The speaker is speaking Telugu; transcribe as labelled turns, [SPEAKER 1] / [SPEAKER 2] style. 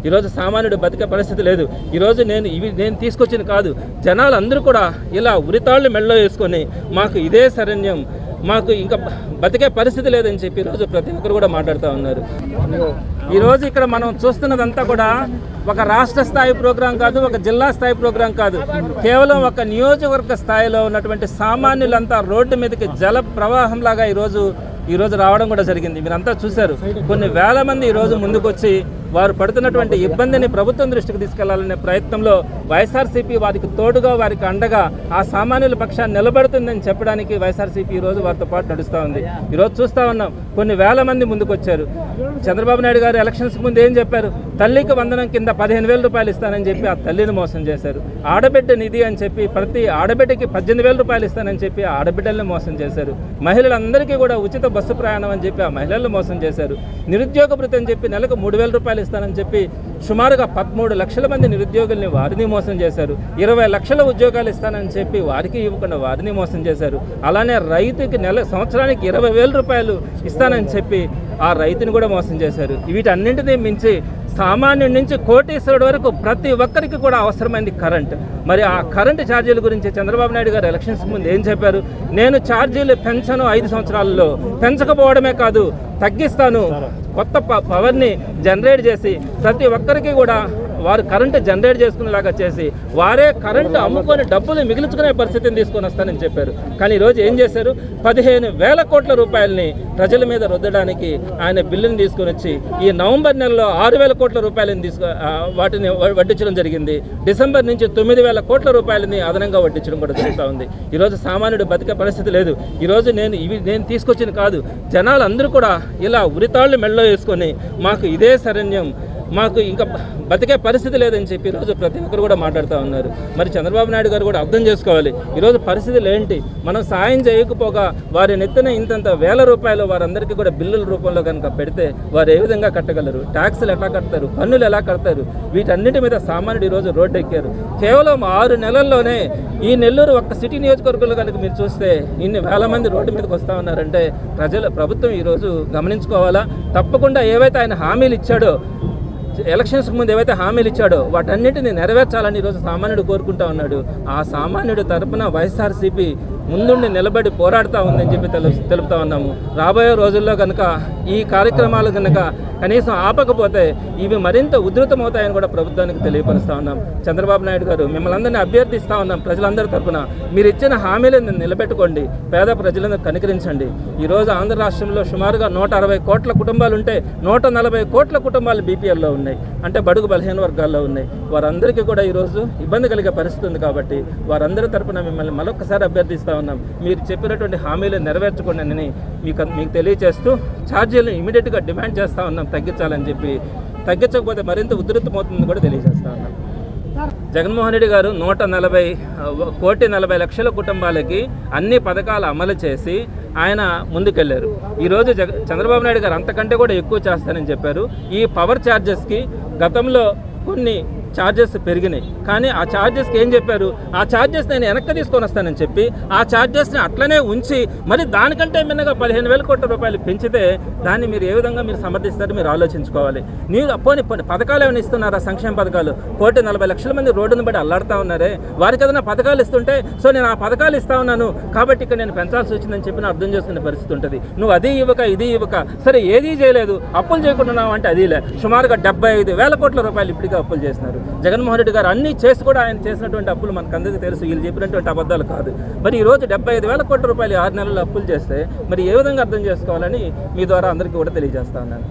[SPEAKER 1] ఈరోజు సామాన్యుడు బతికే పరిస్థితి లేదు. ఈరోజు నేను తీసుకొచ్చింది కాదు, జనాలు అందరూ కూడా ఇలా ఉరితాళ్ళు మెడలో వేసుకొని మాకు ఇదే శరణ్యం, మాకు ఇంకా బతికే పరిస్థితి లేదని చెప్పి ఈరోజు ప్రతి ఒక్కరు కూడా మాట్లాడుతూ ఉన్నారు. ఈరోజు ఇక్కడ మనం చూస్తున్నదంతా కూడా ఒక రాష్ట్ర స్థాయి ప్రోగ్రాం కాదు, ఒక జిల్లా స్థాయి ప్రోగ్రాం కాదు, కేవలం ఒక నియోజకవర్గ స్థాయిలో ఉన్నటువంటి సామాన్యులంతా రోడ్డు మీదకి జల ప్రవాహంలాగా ఈరోజు రావడం కూడా జరిగింది. మీరంతా చూశారు. కొన్ని వేల మంది ఈరోజు ముందుకొచ్చి వారు పడుతున్నటువంటి ఇబ్బందిని ప్రభుత్వం దృష్టికి తీసుకెళ్లాలనే ప్రయత్నంలో వైఎస్ఆర్సీపీ వారికి తోడుగా, వారికి అండగా ఆ సామాన్యుల పక్షాన్ని నిలబడుతుందని చెప్పడానికి వైఎస్ఆర్సీపీ ఈరోజు వారితో పాటు నడుస్తూ ఉంది. ఈరోజు చూస్తూ ఉన్నాం, కొన్ని వేల మంది ముందుకొచ్చారు. చంద్రబాబు నాయుడు గారు ఎలక్షన్స్కి ముందు ఏం చెప్పారు? తల్లికి వందనం కింద 15,000 రూపాయలు ఇస్తానని చెప్పి ఆ తల్లిని మోసం చేశారు. ఆడబిడ్డ నిధి అని చెప్పి ప్రతి ఆడబిడ్డకి 18,000 రూపాయలు ఇస్తానని చెప్పి ఆ ఆడబిడ్డల్ని మోసం చేశారు. మహిళలందరికీ కూడా ఉచిత బస్సు ప్రయాణం అని చెప్పి ఆ మహిళలను మోసం చేశారు. నిరుద్యోగ భృతి అని చెప్పి నెలకు 3,000 రూపాయలు ఇస్తానని చెప్పి సుమారుగా 13 లక్షల మంది నిరుద్యోగుల్ని వారిని మోసం చేశారు. 20 లక్షల ఉద్యోగాలు ఇస్తానని చెప్పి వారికి ఇవ్వకుండా వారిని మోసం చేశారు. అలానే రైతుకి సంవత్సరానికి 20,000 రూపాయలు ఇస్తానని చెప్పి ఆ రైతుని కూడా మోసం చేశారు. వీటన్నింటినీ మించి సామాన్యుడి నుంచి కోటీశ్వరుడు వరకు ప్రతి ఒక్కరికి కూడా అవసరమైంది కరెంట్. మరి ఆ కరెంటు ఛార్జీల గురించి చంద్రబాబు నాయుడు గారు ఎలక్షన్స్ ముందు ఏం చెప్పారు? నేను ఛార్జీలు పెంచను, 5 సంవత్సరాలలో పెంచకపోవడమే కాదు తగ్గిస్తాను, కొత్త పవర్ని జనరేట్ చేసి ప్రతి ఒక్కరికి కూడా వారు కరెంటు జనరేట్ చేసుకునేలాగా చేసి వారే కరెంటు అమ్ముకొని డబ్బులు మిగిల్చుకునే పరిస్థితిని తీసుకొని వస్తానని చెప్పారు. కానీ ఈరోజు ఏం చేశారు? 15,000 కోట్ల రూపాయలని ప్రజల మీద రుద్దడానికి ఆయన బిల్లుని తీసుకొని వచ్చి ఈ నవంబర్ నెలలో 6,000 కోట్ల రూపాయలని వాటిని వడ్డించడం జరిగింది. డిసెంబర్ నుంచి 9,000 కోట్ల రూపాయలని అదనంగా వడ్డించడం కూడా జరుగుతూ ఉంది. ఈరోజు సామాన్యుడు బతికే పరిస్థితి లేదు. ఈరోజు నేను తీసుకొచ్చింది కాదు, జనాలు అందరూ కూడా ఇలా ఉరితాళ్ళు మెడలో వేసుకొని మాకు ఇదే శరణ్యం, మాకు ఇంకా బతికే పరిస్థితి లేదని చెప్పి ఈరోజు ప్రతి ఒక్కరు కూడా మాట్లాడుతూ ఉన్నారు. మరి చంద్రబాబు నాయుడు గారు కూడా అర్థం చేసుకోవాలి, ఈరోజు పరిస్థితులు ఏంటి. మనం సాయం చేయకపోగా వారి నెత్తిన ఇంతంత వేల రూపాయలు వారందరికీ కూడా బిల్లుల రూపంలో కనుక పెడితే వారు ఏ విధంగా కట్టగలరు? ట్యాక్సులు ఎట్లా కడతారు? పన్నులు ఎలా కడతారు? వీటన్నిటి మీద సామాన్యుడు ఈరోజు రోడ్డు ఎక్కారు. కేవలం 6 నెలల్లోనే ఈ నెల్లూరు ఒక్క సిటీ నియోజకవర్గంలో కనుక మీరు చూస్తే ఇన్ని వేల మంది రోడ్డు మీదకి వస్తూ ఉన్నారంటే ప్రభుత్వం ఈరోజు గమనించుకోవాలా. తప్పకుండా ఏవైతే ఆయన హామీలు ఇచ్చాడో, ఎలక్షన్స్కి ముందు ఏవైతే హామీలు ఇచ్చాడో వాటన్నిటిని నెరవేర్చాలని ఈరోజు సామాన్యుడు కోరుకుంటా ఉన్నాడు. ఆ సామాన్యుడు తరపున వైఎస్ఆర్సీపీ ముందుండి నిలబడి పోరాడుతూ ఉందని చెప్పి తెలుపుతా ఉన్నాము. రాబోయే రోజుల్లో కనుక ఈ కార్యక్రమాలు కనుక కనీసం ఆపకపోతే ఇవి మరింత ఉధృతమవుతాయని కూడా ప్రభుత్వానికి తెలియపరుస్తూ ఉన్నాం. చంద్రబాబు నాయుడు గారు, మిమ్మల్ని అందరినీ అభ్యర్థిస్తూ ఉన్నాం ప్రజలందరి తరపున, మీరు ఇచ్చిన హామీలను నిలబెట్టుకోండి, పేద ప్రజలను కనికరించండి. ఈరోజు ఆంధ్ర రాష్ట్రంలో సుమారుగా 160 కోట్ల కుటుంబాలు ఉంటే 140 కోట్ల కుటుంబాలు బీపీఎల్లో ఉన్నాయి, అంటే బడుగు బలహీన వర్గాల్లో ఉన్నాయి. వారందరికీ కూడా ఈరోజు ఇబ్బంది కలిగే పరిస్థితి ఉంది. కాబట్టి వారందరి తరపున మిమ్మల్ని మరొకసారి అభ్యర్థిస్తూ ఉన్నాం, మీరు చెప్పినటువంటి హామీలు నెరవేర్చుకోండి అని మీకు తెలియజేస్తూ ఛార్జీలను ఇమీడియట్గా డిమాండ్ చేస్తూ ఉన్నాం తగ్గించాలని చెప్పి. తగ్గించకపోతే మరింత ఉధృతమవుతుందని కూడా తెలియజేస్తూ ఉన్నాం. జగన్మోహన్ రెడ్డి గారు 140 కుటుంబాలకి అన్ని పథకాలు అమలు చేసి ఆయన ముందుకెళ్లారు. ఈరోజు చంద్రబాబు నాయుడు గారు అంతకంటే కూడా ఎక్కువ చేస్తానని చెప్పారు. ఈ పవర్ ఛార్జెస్కి గతంలో కొన్ని ఛార్జెస్ పెరిగినాయి, కానీ ఆ ఛార్జెస్కి ఏం చెప్పారు? ఆ ఛార్జెస్ నేను వెనక్కి తీసుకొని వస్తానని చెప్పి ఆ ఛార్జెస్ని అట్లనే ఉంచి మరి దానికంటే మిన్నగా 15,000 కోట్ల రూపాయలు పెంచితే దాన్ని మీరు ఏ విధంగా మీరు సమర్థిస్తారో మీరు ఆలోచించుకోవాలి. మీరు పోనీ పథకాలు ఏమైనా ఇస్తున్నారా? సంక్షేమ పథకాలు 1,40,00,000 మంది రోడ్డును బట్టి అల్లాడుతూ ఉన్నారే, వారికి ఏదైనా పథకాలు ఇస్తుంటే సో నేను ఆ పథకాలు ఇస్తా ఉన్నాను కాబట్టి ఇక్కడ నేను పెంచాల్సి వచ్చిందని చెప్పి అర్థం చేసుకునే పరిస్థితి ఉంటుంది. నువ్వు అది ఇవ్వక ఇది ఇవ్వక సరే ఏదీ చేయలేదు, అప్పులు చేయకుండా అంటే అదిలే. సుమారుగా 75,000 కోట్ల రూపాయలు ఇప్పటికే అప్పులు చేస్తున్నారు. జగన్మోహన్ రెడ్డి గారు అన్నీ చేసి కూడా ఆయన చేసినటువంటి అప్పులు మనకు అందరికీ తెలుసు, వీళ్ళు చెప్పినటువంటి అబద్ధాలు కాదు. మరి ఈరోజు 75,000 కోట్ల రూపాయలు 6 నెలల్లో అప్పులు చేస్తే మరి ఏ విధంగా అర్థం చేసుకోవాలని మీ ద్వారా అందరికీ కూడా తెలియజేస్తా ఉన్నాను.